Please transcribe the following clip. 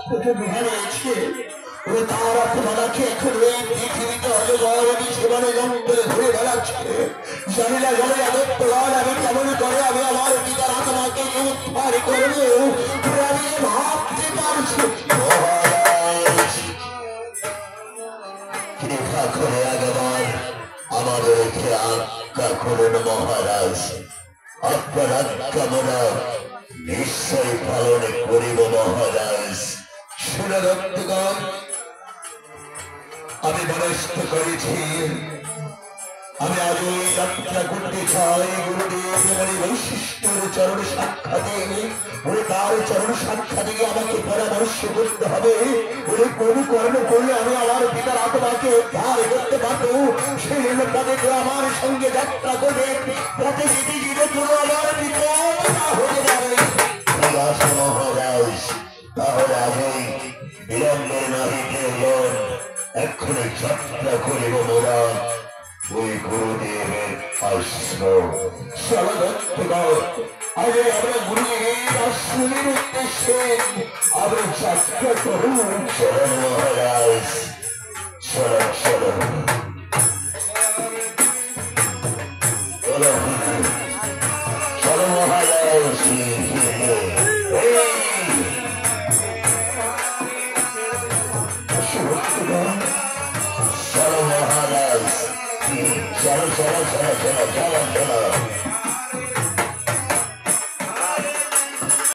কত বিহার রয়েছে তারা তোমাকে এখন এই পৃথিবীতে অজগরণী জীবনে জঙ্গলে ঘুরে বেড়াচ্ছে জানি না দত্তগণ আমি কেমন করে আমি আমার পিতার আত্মাকে উদ্ধার করবো আমি ভাবতে পারছি কৃপা করে একবার আমাদের আজ্ঞা করুন মহারাজ আপনার আজ্ঞা মোরা নিশ্চয় পালন করিব মহারাজ শুনে দত্তগণ আমি মনস্থ করেছি আমি আজ ওই যাত্রা করতে চাই গুরুদেব বৈশিষ্ট্যের চরণ সাক্ষাতে ওই তার চরণ সাক্ষাতে আমাকে পরামর্শ করতে হবে ওই কোন কর্ম করলে আমি আমার পিতার আত্মাকে উদ্ধার করতে পারবো সেই পদে আমার সঙ্গে যাত্রা করে পথে যেতে গিয়ে কোনো আমার বিপদ হতে পারে মহারাজ তাহলে আমি বিলম্বের নাহিতে এক্ষুনি যাত্রা করিব মোরা ওই গুরুদেবের আশ্রম আগে আমরা গুরুদেবের আশ্রমের উদ্দেশ্যে আমরা যাত্রা করুন চরণ মহারাজ চরণ চরণ চলো মহারাজ চলো মহারাজ চলো চলো চলো চলো চলো চলো